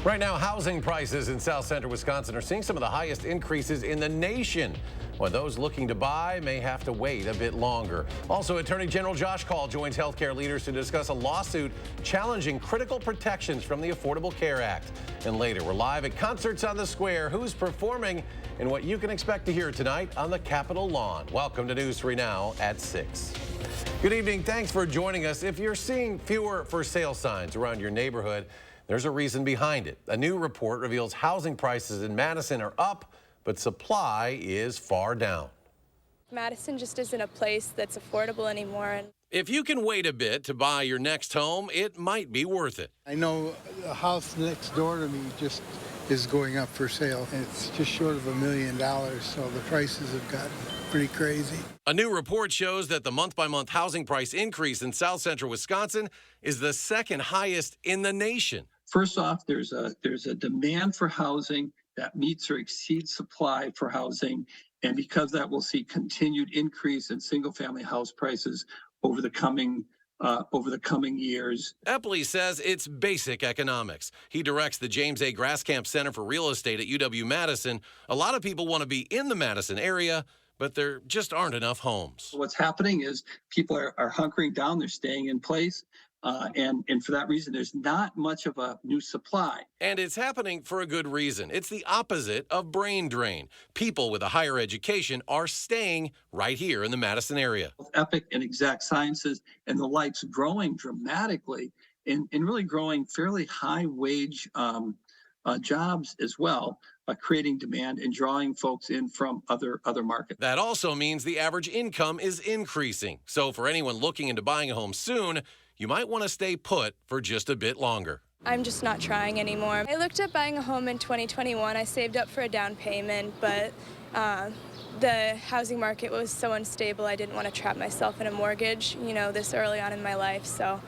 Right now, housing prices in South Central Wisconsin are seeing some of the highest increases in the nation. When those looking to buy may have to wait a bit longer. Also, Attorney General Josh Kaul joins healthcare leaders to discuss a lawsuit challenging critical protections from the Affordable Care Act. And later, we're live at Concerts on the Square. Who's performing and what you can expect to hear tonight on the Capitol lawn. Welcome to News 3 Now at 6. Good evening. Thanks for joining us. If you're seeing fewer for sale signs around your neighborhood, there's a reason behind it. A new report reveals housing prices in Madison are up, but supply is far down. Madison just isn't a place that's affordable anymore. If you can wait a bit to buy your next home, it might be worth it. I know the house next door to me just is going up for sale. It's just short of $1 million, so the prices have gotten pretty crazy. A new report shows that the month-by-month housing price increase in South Central Wisconsin is the second highest in the nation. First off, there's a demand for housing that meets or exceeds supply for housing. And because of that, we'll see continued increase in single-family house prices over the coming years. Epley says it's basic economics. He directs the James A. Grasskamp Center for Real Estate at UW-Madison. A lot of people want to be in the Madison area, but there just aren't enough homes. What's happening is people are hunkering down, they're staying in place. And for that reason, there's not much of a new supply. And it's happening for a good reason. It's the opposite of brain drain. People with a higher education are staying right here in the Madison area. Epic and exact sciences and the likes growing dramatically and really growing fairly high wage jobs as well, creating demand and drawing folks in from other markets. That also means the average income is increasing. So for anyone looking into buying a home soon, you might want to stay put for just a bit longer. I'm just not trying anymore. I looked at buying a home in 2021. I saved up for a down payment, but the housing market was so unstable. I didn't want to trap myself in a mortgage, this early on in my life, so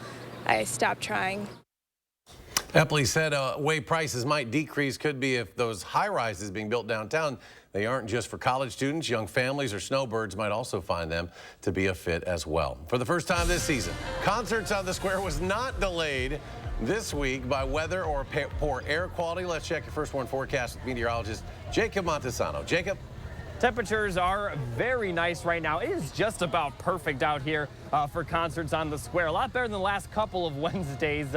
I stopped trying. Epley said way prices might decrease could be if those high-rises being built downtown, they aren't just for college students. Young families or snowbirds might also find them to be a fit as well. For the first time this season, Concerts on the Square was not delayed this week by weather or poor air quality. Let's check your first warn forecast with meteorologist Jacob Montesano. Jacob? Temperatures are very nice right now. It is just about perfect out here for Concerts on the Square. A lot better than the last couple of Wednesdays.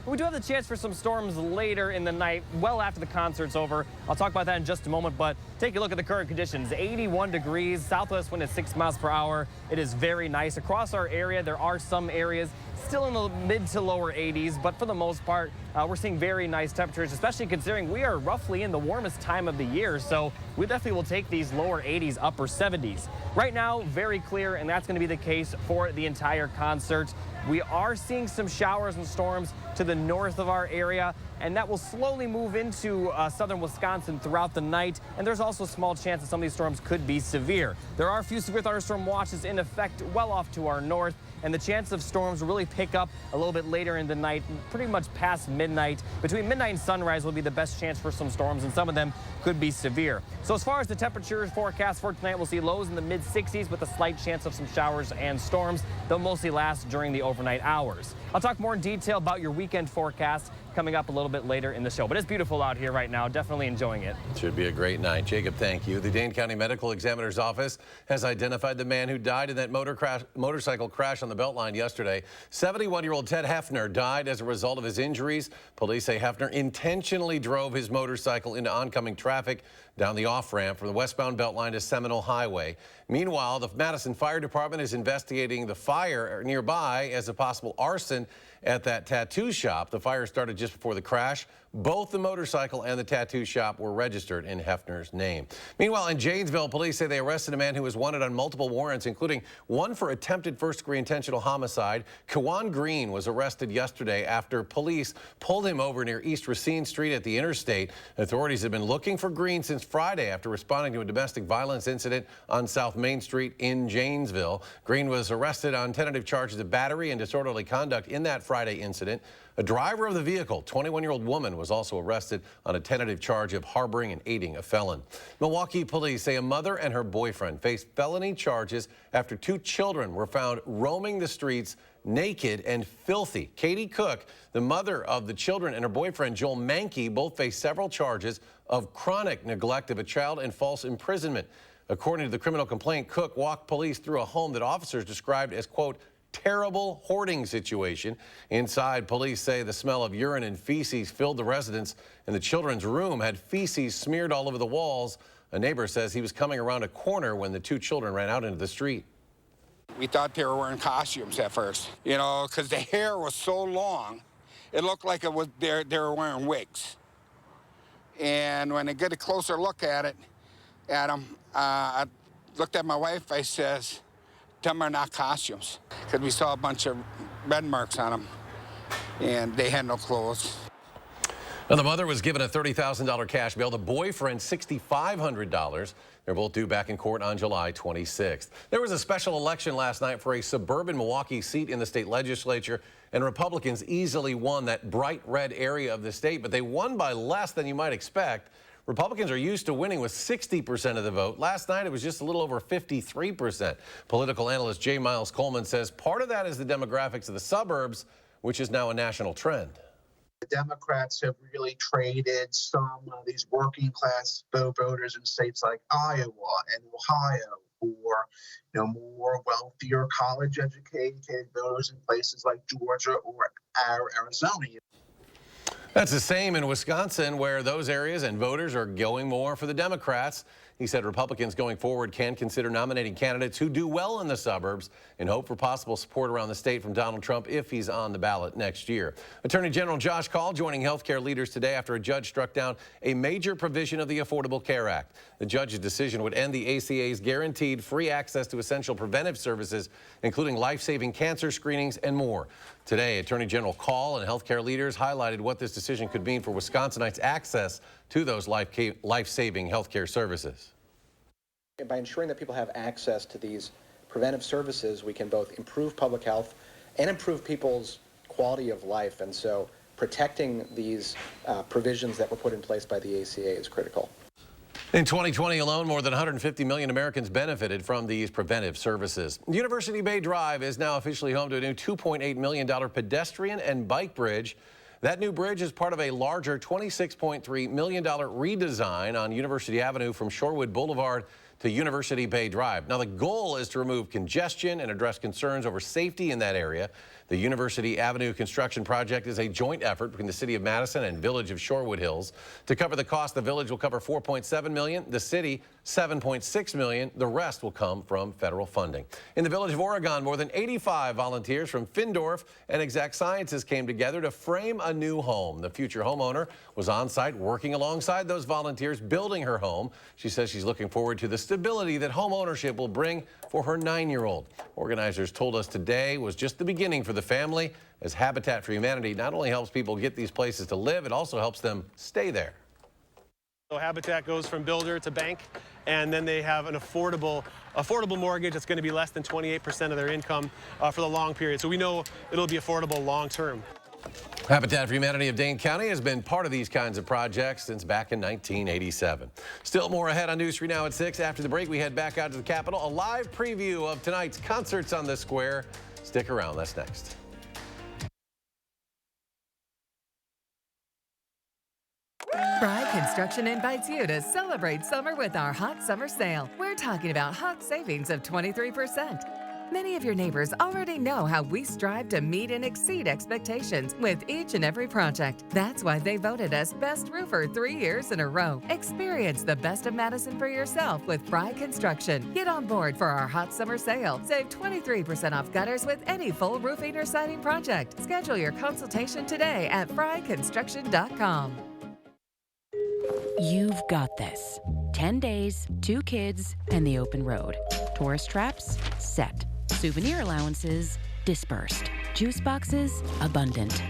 We do have the chance for some storms later in the night, well after the concert's over. I'll talk about that in just a moment, but take a look at the current conditions. 81 degrees, southwest wind at 6 miles per hour. It is very nice. Across our area, there are some areas still in the mid to lower 80s, but for the most part, we're seeing very nice temperatures, especially considering we are roughly in the warmest time of the year. So we definitely will take these lower 80s, upper 70s. Right now, very clear, and that's going to be the case for the entire concert. We are seeing some showers and storms to the north of our area, and that will slowly move into southern Wisconsin throughout the night. And there's also a small chance that some of these storms could be severe. There are a few severe thunderstorm watches in effect well off to our north, and the chance of storms will really pick up a little bit later in the night, pretty much past midnight. Between midnight and sunrise will be the best chance for some storms, and some of them could be severe. So as far as the temperature forecast for tonight, we'll see lows in the mid-60s with a slight chance of some showers and storms. They'll mostly last during the overnight hours. I'll talk more in detail about your weekend forecast coming up a little bit later in the show. But it's beautiful out here right now. Definitely enjoying it. Should be a great night. Jacob, thank you. The Dane County Medical Examiner's Office has identified the man who died in that motorcycle crash on the Beltline yesterday. 71-year-old Ted Hefner died as a result of his injuries. Police say Hefner intentionally drove his motorcycle into oncoming traffic down the off-ramp from the westbound Beltline to Seminole Highway. Meanwhile, the Madison Fire Department is investigating the fire nearby as a possible arson at that tattoo shop. The fire started just before the crash. Both the motorcycle and the tattoo shop were registered in Hefner's name. Meanwhile, in Janesville, police say they arrested a man who was wanted on multiple warrants, including one for attempted first-degree intentional homicide. Kawan Green was arrested yesterday after police pulled him over near East Racine Street at the interstate. Authorities have been looking for Green since Friday after responding to a domestic violence incident on South Main Street in Janesville. Green was arrested on tentative charges of battery and disorderly conduct in that Friday incident. A driver of the vehicle, 21-year-old woman, was also arrested on a tentative charge of harboring and aiding a felon. Milwaukee police say a mother and her boyfriend faced felony charges after two children were found roaming the streets naked and filthy. Katie Cook, the mother of the children, and her boyfriend, Joel Mankey, both face several charges of chronic neglect of a child and false imprisonment. According to the criminal complaint, Cook walked police through a home that officers described as, quote, terrible hoarding situation. Inside, police say the smell of urine and feces filled the residence, and the children's room had feces smeared all over the walls. A neighbor says he was coming around a corner when the two children ran out into the street. We thought they were wearing costumes at first, you know, because the hair was so long, it looked like it was they were wearing wigs. And when I get a closer look at them, I looked at my wife. I says, "Them are not costumes," because we saw a bunch of red marks on them, and they had no clothes. Now, the mother was given a $30,000 cash bail. The boyfriend, $6,500. They're both due back in court on July 26th. There was a special election last night for a suburban Milwaukee seat in the state legislature, and Republicans easily won that bright red area of the state, but they won by less than you might expect. Republicans are used to winning with 60% of the vote. Last night, it was just a little over 53%. Political analyst J. Miles Coleman says part of that is the demographics of the suburbs, which is now a national trend. The Democrats have really traded some of these working class voters in states like Iowa and Ohio for, more wealthier, college educated voters in places like Georgia or Arizona. That's the same in Wisconsin, where those areas and voters are going more for the Democrats. He said Republicans going forward can consider nominating candidates who do well in the suburbs and hope for possible support around the state from Donald Trump if he's on the ballot next year. Attorney General Josh Kaul joining healthcare leaders today after a judge struck down a major provision of the Affordable Care Act. The judge's decision would end the ACA's guaranteed free access to essential preventive services, including life-saving cancer screenings and more. Today, Attorney General Kaul and healthcare leaders highlighted what this decision could mean for Wisconsinites' access to those life-saving healthcare services. By ensuring that people have access to these preventive services, we can both improve public health and improve people's quality of life. And so protecting these provisions that were put in place by the ACA is critical. In 2020 alone, more than 150 million Americans benefited from these preventive services. University Bay Drive is now officially home to a new $2.8 million pedestrian and bike bridge. That new bridge is part of a larger $26.3 million redesign on University Avenue from Shorewood Boulevard to University Bay Drive. Now, the goal is to remove congestion and address concerns over safety in that area. The University Avenue construction project is a joint effort between the city of Madison and Village of Shorewood Hills. To cover the cost, the village will cover $4.7 million, the city $7.6 million. The rest will come from federal funding. In the Village of Oregon, more than 85 volunteers from Findorf and Exact Sciences came together to frame a new home. The future homeowner was on site working alongside those volunteers building her home. She says she's looking forward to the stability that home ownership will bring for her 9-year-old. Organizers told us today was just the beginning for the family, as Habitat for Humanity not only helps people get these places to live, it also helps them stay there. So Habitat goes from builder to bank, and then they have an affordable mortgage that's going to be less than 28% of their income for the long period. So we know it'll be affordable long term. Habitat for Humanity of Dane County has been part of these kinds of projects since back in 1987. Still more ahead on News 3 Now at 6. After the break, we head back out to the Capitol. A live preview of tonight's concerts on the square. Stick around. That's next. Bride Construction invites you to celebrate summer with our hot summer sale. We're talking about hot savings of 23%. Many of your neighbors already know how we strive to meet and exceed expectations with each and every project. That's why they voted us Best Roofer 3 years in a row. Experience the best of Madison for yourself with Bride Construction. Get on board for our hot summer sale. Save 23% off gutters with any full roofing or siding project. Schedule your consultation today at fryconstruction.com. You've got this. 10 days, 2 kids, and the open road. Tourist traps? Set. Souvenir allowances? Dispersed. Juice boxes? Abundant.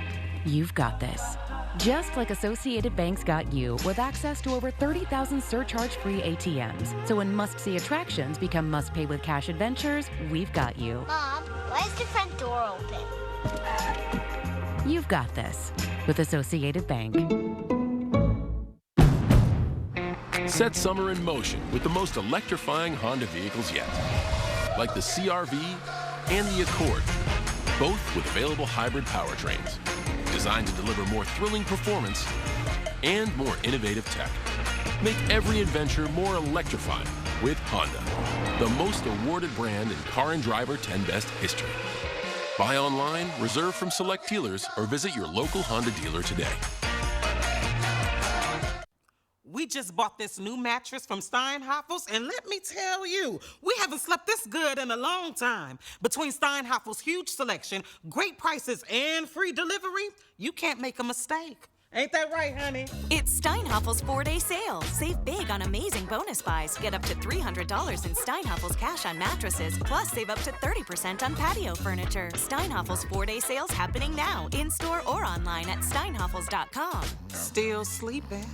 You've got this. Just like Associated Bank's got you with access to over 30,000 surcharge-free ATMs. So when must-see attractions become must-pay with cash adventures, we've got you. Mom, why is the front door open? You've got this with Associated Bank. Set summer in motion with the most electrifying Honda vehicles yet, like the CR-V and the Accord. both with available hybrid powertrains, designed to deliver more thrilling performance and more innovative tech. Make every adventure more electrifying with Honda, the most awarded brand in Car and Driver 10 Best history. Buy online, reserve from select dealers, or visit your local Honda dealer today. We just bought this new mattress from Steinhoffel's, and let me tell you, we haven't slept this good in a long time. Between Steinhoffel's huge selection, great prices, and free delivery, you can't make a mistake. Ain't that right, honey? It's Steinhoffel's 4-day sale. Save big on amazing bonus buys. Get up to $300 in Steinhoffel's cash on mattresses, plus save up to 30% on patio furniture. Steinhoffel's 4-day sales happening now, in-store or online at steinhoffels.com. Still sleeping.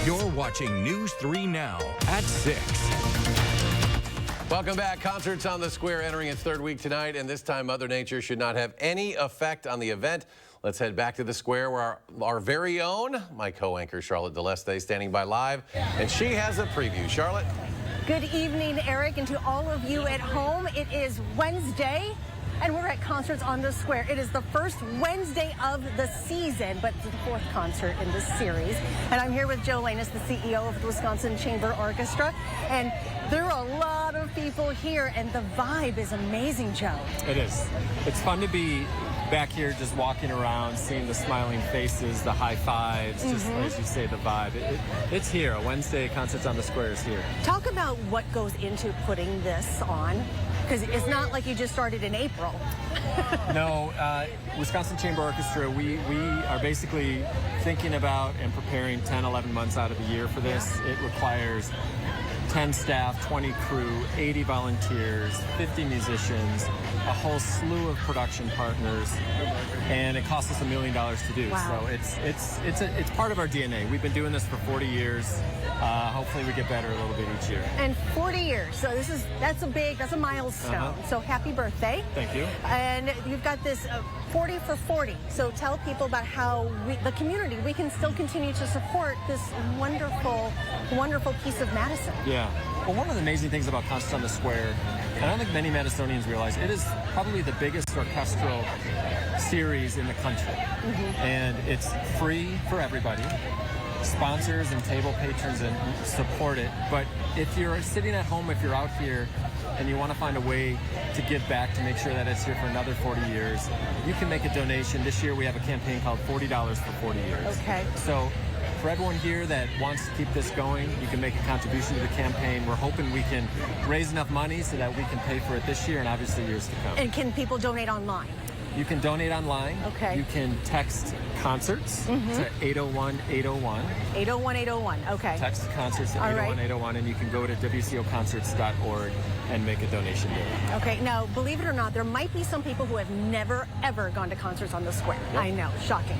You're watching News 3 Now at 6. Welcome back. Concerts on the Square entering its third week tonight, and this time Mother Nature should not have any effect on the event. Let's head back to the Square where our very own, my co-anchor Charlotte DeLeste, standing by live, and she has a preview. Charlotte? Good evening, Eric, and to all of you at home. It is Wednesday, and we're at Concerts on the Square. It is the first Wednesday of the season, but it's the fourth concert in this series. And I'm here with Joe Lanus, the CEO of the Wisconsin Chamber Orchestra, and there are a lot of people here, and the vibe is amazing, Joe. It is. It's fun to be back here just walking around, seeing the smiling faces, the high fives, just as you say, the vibe. It's here. Wednesday Concerts on the Square is here. Talk about what goes into putting this on, because it's not like you just started in April. No, Wisconsin Chamber Orchestra, we are basically thinking about and preparing 10, 11 months out of the year for this. It requires 10 staff, 20 crew, 80 volunteers, 50 musicians, a whole slew of production partners, and it costs us $1 million to do. Wow. So it's part of our DNA. We've been doing this for 40 years. Hopefully we get better a little bit each year. And 40 years, so that's a milestone. So happy birthday. Thank you. And you've got this 40 for 40. So tell people about how the community, we can still continue to support this wonderful, wonderful piece of Madison. Yeah. Well, one of the amazing things about Concerts on the Square, and I don't think many Madisonians realize, it is probably the biggest orchestral series in the country. And it's free for everybody. Sponsors and table patrons and support it. But if you're sitting at home, if you're out here and you want to find a way to give back to make sure that it's here for another 40 years, you can make a donation. This year we have a campaign called $40 for 40 years. Okay. So for everyone here that wants to keep this going, you can make a contribution to the campaign. We're hoping we can raise enough money so that we can pay for it this year and obviously years to come. And can people donate online? You can donate online. Okay. You can text concerts to 801-801. 801-801, okay. Text concerts to 801-801, and you can go to wcoconcerts.org and make a donation there. Okay, now, believe it or not, there might be some people who have never, ever gone to Concerts on the Square. I know, shocking.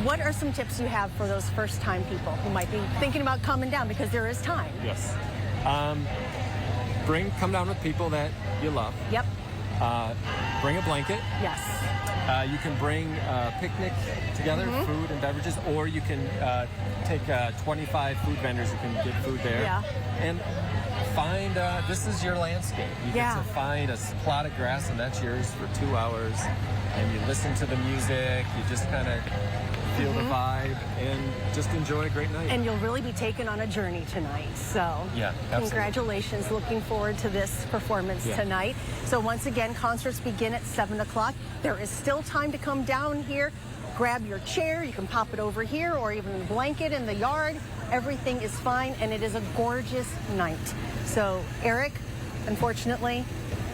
What are some tips you have for those first-time people who might be thinking about coming down, because there is time? Yes. Come down with people that you love. Yep. Bring a blanket. Yes. You can bring a picnic together, food and beverages, or you can take 25 food vendors who can get food there. Yeah. And find, this is your landscape. You get to find a plot of grass, and that's yours for 2 hours. And you listen to the music, you just kind of feel the vibe, and just enjoy a great night. And you'll really be taken on a journey tonight. So yeah, absolutely. Congratulations. Looking forward to this performance tonight. So once again, concerts begin at 7 o'clock. There is still time to come down here. Grab your chair. You can pop it over here, or even a blanket in the yard. Everything is fine, and it is a gorgeous night. So Eric, unfortunately,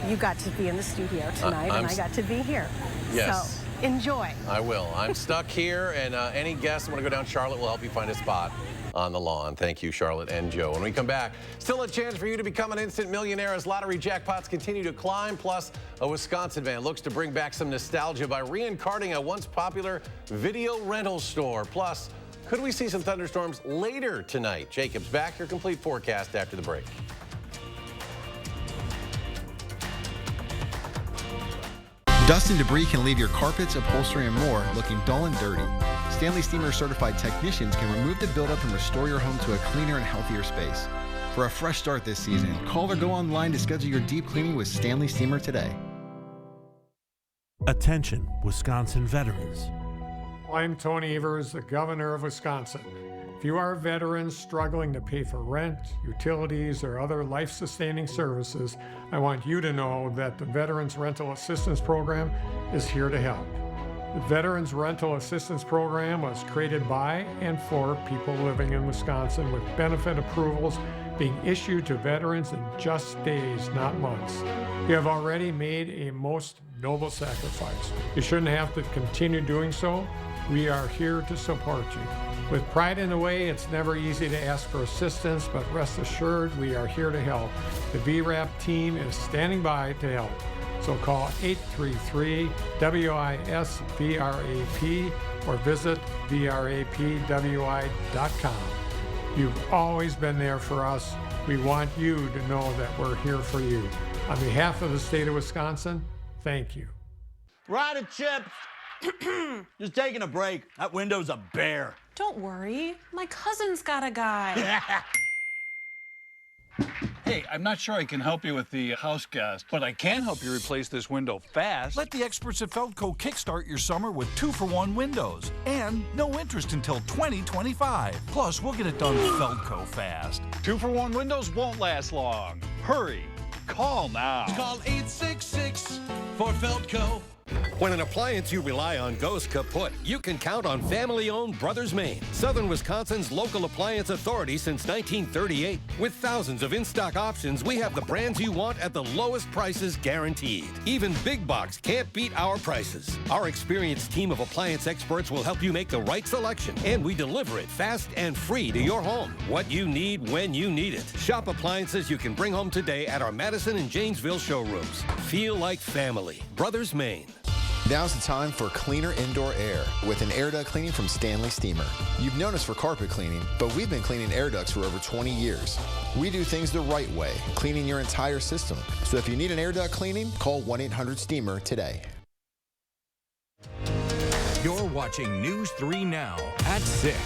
you got to be in the studio tonight, and I got to be here. Yes. So enjoy. I will. I'm stuck here, and any guests who want to go down, Charlotte will help you find a spot on the lawn. Thank you, Charlotte and Joe. When we come back, still a chance for you to become an instant millionaire as lottery jackpots continue to climb. Plus, a Wisconsin man looks to bring back some nostalgia by reincarnating a once popular video rental store. Plus, could we see some thunderstorms later tonight? Jacob's back. Your complete forecast after the break. Dust and debris can leave your carpets, upholstery, and more looking dull and dirty. Stanley Steamer certified technicians can remove the buildup and restore your home to a cleaner and healthier space. For a fresh start this season, call or go online to schedule your deep cleaning with Stanley Steamer today. Attention, Wisconsin veterans. I'm Tony Evers, the governor of Wisconsin. If you are a veteran struggling to pay for rent, utilities, or other life-sustaining services, I want you to know that the Veterans Rental Assistance Program is here to help. The Veterans Rental Assistance Program was created by and for people living in Wisconsin, with benefit approvals being issued to veterans in just days, not months. You have already made a most noble sacrifice. You shouldn't have to continue doing so. We are here to support you. With pride in the way, it's never easy to ask for assistance, but rest assured we are here to help. The VRAP team is standing by to help. So call 833-WISC-VRAP or visit VRAPWI.com. You've always been there for us. We want you to know that we're here for you. On behalf of the state of Wisconsin, thank you. Rider Chips, just taking a break. That window's a bear. Don't worry, my cousin's got a guy. Hey, I'm not sure I can help you with the house gas, but I can help you replace this window fast. Let the experts at Feldco kickstart your summer with 2-for-1 windows and no interest until 2025. Plus, we'll get it done Feldco fast. 2-for-1 windows won't last long. Hurry. Call now. Call 866 for Feldco. When an appliance you rely on goes kaput, you can count on family-owned Brothers Maine, Southern Wisconsin's local appliance authority since 1938. With thousands of in-stock options, we have the brands you want at the lowest prices guaranteed. Even big box can't beat our prices. Our experienced team of appliance experts will help you make the right selection, and we deliver it fast and free to your home. What you need when you need it. Shop appliances you can bring home today at our Madison and Janesville showrooms. Feel like family. Brothers Maine. Now's the time for cleaner indoor air with an air duct cleaning from Stanley Steamer. You've known us for carpet cleaning, but we've been cleaning air ducts for over 20 years. We do things the right way, cleaning your entire system. So if you need an air duct cleaning, call 1-800-STEAMER today. You're watching News 3 Now at 6.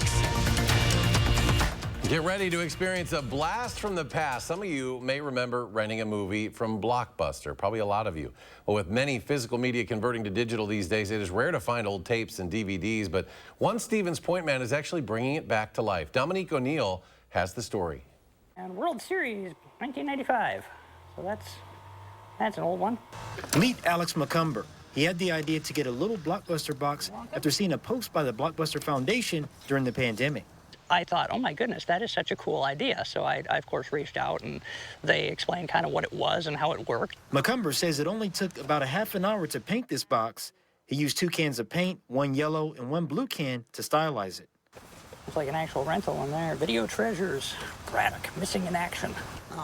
Get ready to experience a blast from the past. Some of you may remember renting a movie from Blockbuster, probably a lot of you. Well, with many physical media converting to digital these days, it is rare to find old tapes and DVDs, but one Stevens Point man is actually bringing it back to life. Dominique O'Neill has the story. And World Series 1995, so that's an old one. Meet Alex McCumber. He had the idea to get a little Blockbuster box after seeing a post by the Blockbuster Foundation during the pandemic. I thought, oh my goodness, that is such a cool idea. So I of course, reached out and they explained kind of what it was and how it worked. McCumber says it only took about a half an hour to paint this box. He used 2 cans of paint, 1 yellow and 1 blue can to stylize it. It's like an actual rental in there. Video treasures, Braddock, missing in action.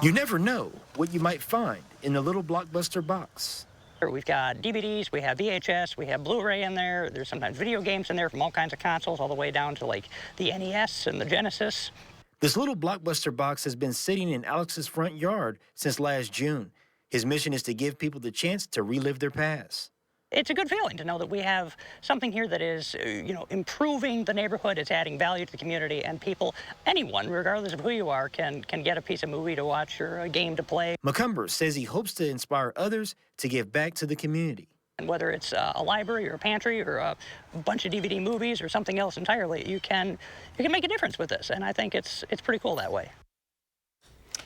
You never know what you might find in the little Blockbuster box. We've got DVDs, we have VHS, we have Blu-ray in there. There's sometimes video games in there from all kinds of consoles, all the way down to like the NES and the Genesis. This little Blockbuster box has been sitting in Alex's front yard since last June. His mission is to give people the chance to relive their past. It's a good feeling to know that we have something here that is, improving the neighborhood. It's adding value to the community, and people, anyone, regardless of who you are, can get a piece of movie to watch or a game to play. McCumber says he hopes to inspire others to give back to the community. And whether it's a library or a pantry or a bunch of DVD movies or something else entirely, you can make a difference with this, and I think it's pretty cool that way.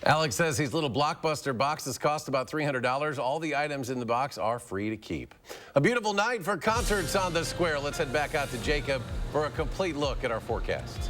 Alex says these little Blockbuster boxes cost about $300. All the items in the box are free to keep. A beautiful night for concerts on the square. Let's head back out to Jacob for a complete look at our forecasts.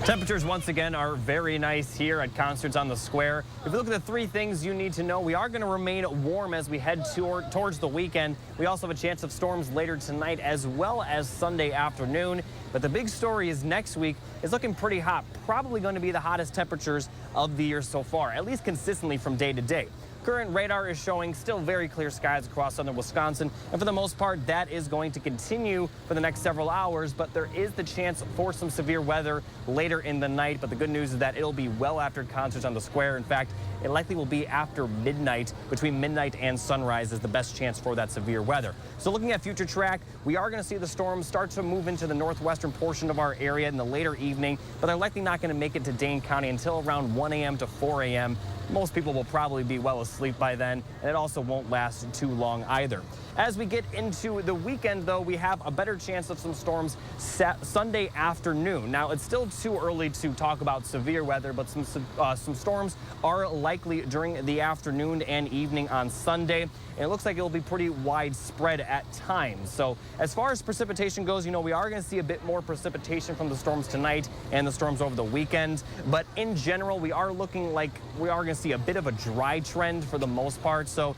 Temperatures once again are very nice here at Concerts on the Square. If you look at the 3 things you need to know, we are going to remain warm as we head towards the weekend. We also have a chance of storms later tonight as well as Sunday afternoon. But the big story is next week is looking pretty hot, probably going to be the hottest temperatures of the year so far, at least consistently from day to day. Current radar is showing still very clear skies across southern Wisconsin, and for the most part, that is going to continue for the next several hours, but there is the chance for some severe weather later in the night. But the good news is that it'll be well after Concerts on the Square. In fact, It likely will be after midnight, between midnight and sunrise is the best chance for that severe weather. So looking at future track, we are going to see the storms start to move into the northwestern portion of our area in the later evening, but they're likely not going to make it to Dane County until around 1 a.m. to 4 a.m. Most people will probably be well asleep by then, and it also won't last too long either. As we get into the weekend, though, we have a better chance of some storms Sunday afternoon. Now, it's still too early to talk about severe weather, but some storms are likely during the afternoon and evening on Sunday. And it looks like it'll be pretty widespread at times. So as far as precipitation goes, we are going to see a bit more precipitation from the storms tonight and the storms over the weekend. But in general, we are looking like we are going to see a bit of a dry trend for the most part. So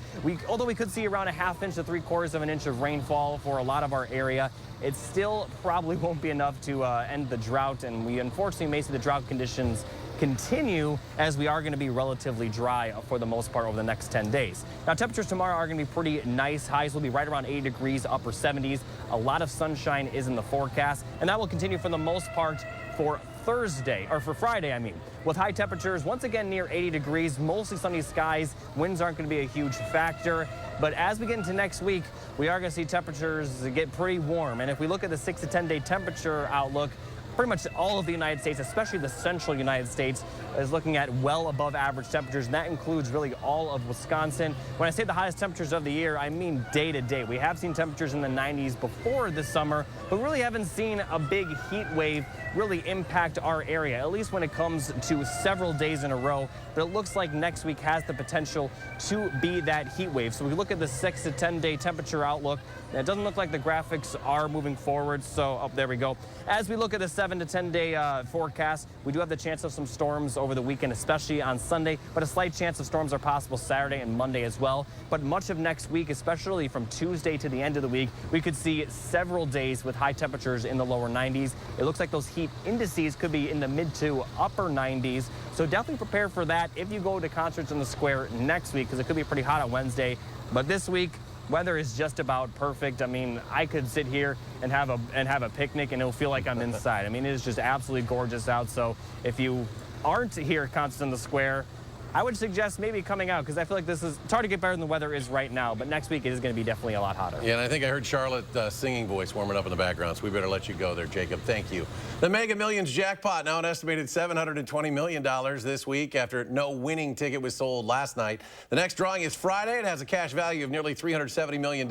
although we could see around a ½ inch to 3/4 of an inch of rainfall for a lot of our area, it still probably won't be enough to end the drought. And we unfortunately may see the drought conditions continue, as we are going to be relatively dry for the most part over the next 10 days. Now, temperatures tomorrow are going to be pretty nice. Highs will be right around 80 degrees, upper 70s. A lot of sunshine is in the forecast, and that will continue for the most part for Thursday, or for Friday, I mean, with high temperatures once again near 80 degrees, mostly sunny skies. Winds aren't going to be a huge factor. But as we get into next week, we are going to see temperatures get pretty warm. And if we look at the 6 to 10 day temperature outlook, pretty much all of the United States, especially the central United States, is looking at well above average temperatures, and that includes really all of Wisconsin. When I say the hottest temperatures of the year, I mean day to day. We have seen temperatures in the 90s before this summer, but really haven't seen a big heat wave really impact our area, at least when it comes to several days in a row. But it looks like next week has the potential to be that heat wave. So we look at the 6 to 10 day temperature outlook. It doesn't look like the graphics are moving forward, so there we go. As we look at the 7 to 10 day forecast, we do have the chance of some storms over the weekend, especially on Sunday, but a slight chance of storms are possible Saturday and Monday as well. But much of next week, especially from Tuesday to the end of the week, we could see several days with high temperatures in the lower 90s. It looks like those heat indices could be in the mid to upper 90s. So definitely prepare for that if you go to concerts in the square next week, because it could be pretty hot on Wednesday. But this week, weather is just about perfect. I mean, I could sit here and have a picnic and it'll feel like I'm inside. I mean, it is just absolutely gorgeous out. So if you aren't here at concerts in the square, I would suggest maybe coming out, because I feel like it's hard to get better than the weather is right now, but next week it is going to be definitely a lot hotter. Yeah, and I think I heard Charlotte's singing voice warming up in the background, so we better let you go there, Jacob. Thank you. The Mega Millions jackpot, now an estimated $720 million this week after no winning ticket was sold last night. The next drawing is Friday. It has a cash value of nearly $370 million.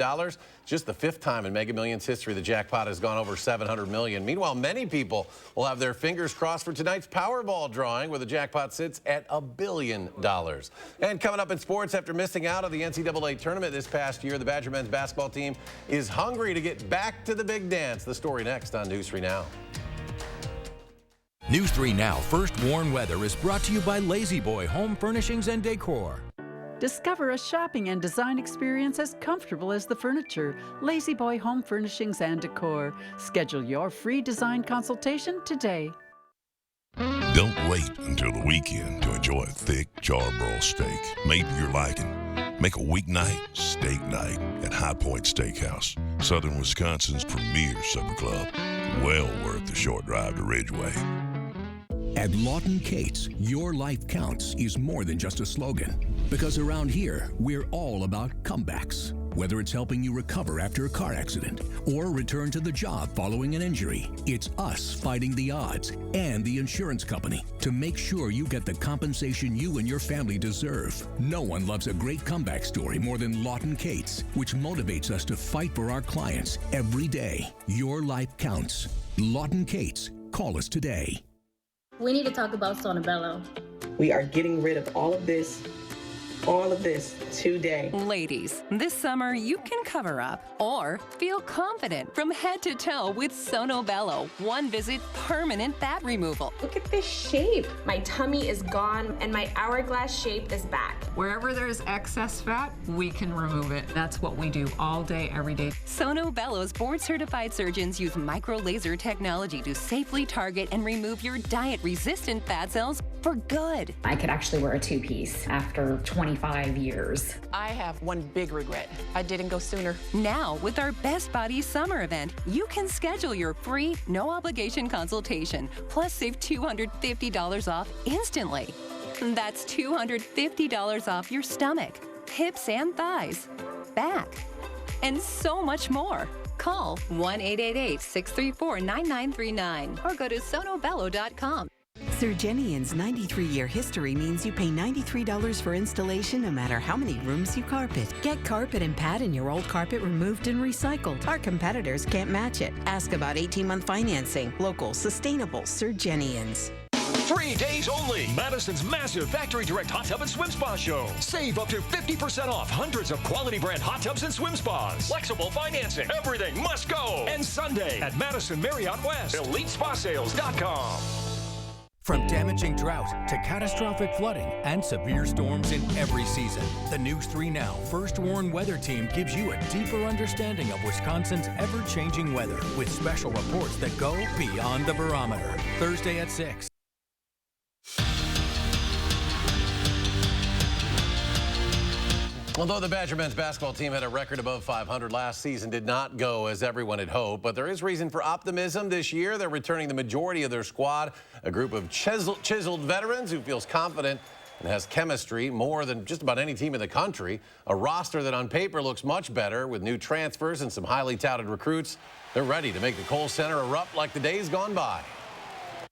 Just the 5th time in Mega Millions history the jackpot has gone over $700 million. Meanwhile, many people will have their fingers crossed for tonight's Powerball drawing, where the jackpot sits at $1 billion. And coming up in sports, after missing out on the NCAA tournament this past year, the Badger men's basketball team is hungry to get back to the big dance. The story next on News 3 Now. News 3 Now First Warn Weather is brought to you by Lazy Boy Home Furnishings and Decor. Discover a shopping and design experience as comfortable as the furniture. Lazy Boy Home Furnishings and Decor. Schedule your free design consultation today. Don't wait until the weekend to enjoy a thick charbroiled steak made to your liking. Make a weeknight steak night at High Point Steakhouse, Southern Wisconsin's premier supper club. Well worth the short drive to Ridgeway. At Lawton Cates, your life counts is more than just a slogan. Because around here, we're all about comebacks. Whether it's helping you recover after a car accident or return to the job following an injury, it's us fighting the odds and the insurance company to make sure you get the compensation you and your family deserve. No one loves a great comeback story more than Lawton Cates, which motivates us to fight for our clients every day. Your life counts. Lawton Cates. Call us today. We need to talk about Sonobello. We are getting rid of all of this today. Ladies, this summer you can cover up or feel confident from head to toe with Sonobello. One visit, permanent fat removal. Look at this shape. My tummy is gone and my hourglass shape is back. Wherever there's excess fat, we can remove it. That's what we do all day, every day. Sonobello's board-certified surgeons use micro-laser technology to safely target and remove your diet-resistant fat cells for good. I could actually wear a two-piece after 25 years. I have one big regret. I didn't go sooner. Now, with our Best Bodies summer event, you can schedule your free, no-obligation consultation, plus save $250 off instantly. That's $250 off your stomach, hips and thighs, back, and so much more. Call 1-888-634-9939 or go to sonobello.com. Surgenian's 93-year history means you pay $93 for installation no matter how many rooms you carpet. Get carpet and pad in your old carpet removed and recycled. Our competitors can't match it. Ask about 18-month financing. Local, sustainable Surgenians. 3 days only. Madison's massive Factory Direct Hot Tub and Swim Spa Show. Save up to 50% off hundreds of quality brand hot tubs and swim spas. Flexible financing. Everything must go. And Sunday at Madison Marriott West. EliteSpaSales.com. From damaging drought to catastrophic flooding and severe storms in every season, the News 3 Now First Warn Weather Team gives you a deeper understanding of Wisconsin's ever-changing weather with special reports that go beyond the barometer. Thursday at 6. Although the Badger men's basketball team had a record above 500 last season, did not go as everyone had hoped. But there is reason for optimism this year. They're returning the majority of their squad, a group of chiseled veterans who feels confident and has chemistry more than just about any team in the country. A roster that on paper looks much better with new transfers and some highly touted recruits. They're ready to make the Kohl Center erupt like the days gone by.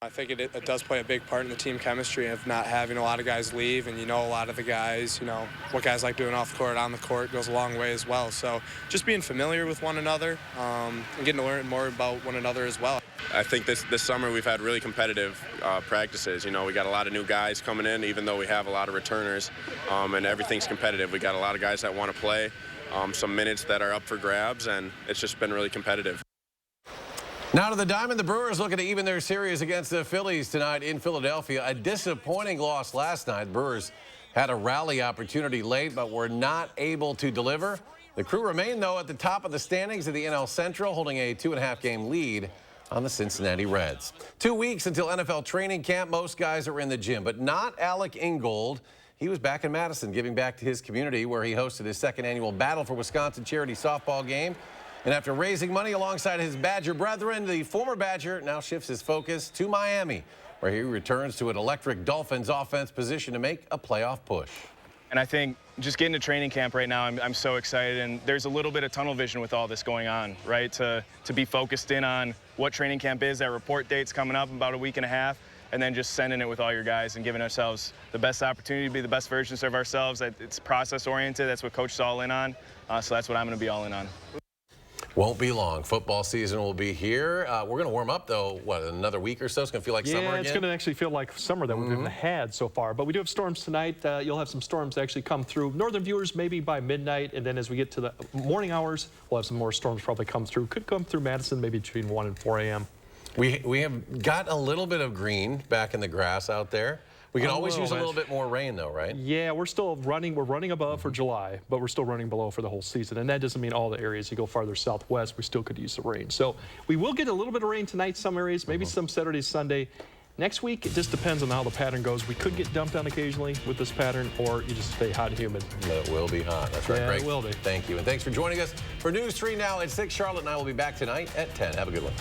I think it does play a big part in the team chemistry of not having a lot of guys leave, and a lot of the guys, what guys like doing off the court, on the court goes a long way as well. So just being familiar with one another and getting to learn more about one another as well. I think this summer we've had really competitive practices. We got a lot of new guys coming in, even though we have a lot of returners, and everything's competitive. We got a lot of guys that want to play, some minutes that are up for grabs, and it's just been really competitive. Now to the Diamond. The Brewers looking to even their series against the Phillies tonight in Philadelphia. A disappointing loss last night. The Brewers had a rally opportunity late, but were not able to deliver. The Crew remain, though, at the top of the standings of the NL Central, holding a 2.5-game lead on the Cincinnati Reds. 2 weeks until NFL training camp. Most guys are in the gym, but not Alec Ingold. He was back in Madison, giving back to his community, where he hosted his second annual Battle for Wisconsin charity softball game. And after raising money alongside his Badger brethren, the former Badger now shifts his focus to Miami, where he returns to an electric Dolphins offense position to make a playoff push. And I think just getting to training camp right now, I'm so excited. And there's a little bit of tunnel vision with all this going on, right? To be focused in on what training camp is. That report date's coming up in about a week and a half. And then just sending it with all your guys and giving ourselves the best opportunity to be the best versions of ourselves. It's process-oriented. That's what Coach is all in on. So that's what I'm going to be all in on. Won't be long. Football season will be here. We're going to warm up, though, what, another week or so? It's going to feel like summer again? Yeah, it's going to actually feel like summer that we've had so far. But we do have storms tonight. You'll have some storms actually come through. Northern viewers maybe by midnight, and then as we get to the morning hours, we'll have some more storms probably come through. Could come through Madison maybe between 1 and 4 a.m. We have got a little bit of green back in the grass out there. We can always use a little bit more rain, though, right? Yeah, we're still running. We're running above for July, but we're still running below for the whole season. And that doesn't mean all the areas. You go farther southwest, we still could use the rain. So we will get a little bit of rain tonight, some areas, maybe some Saturday, Sunday. Next week, it just depends on how the pattern goes. We could get dumped on occasionally with this pattern, or you just stay hot and humid. But it will be hot. That's right, Greg. It will be. Thank you. And thanks for joining us for News 3 Now at 6. Charlotte and I will be back tonight at 10. Have a good one.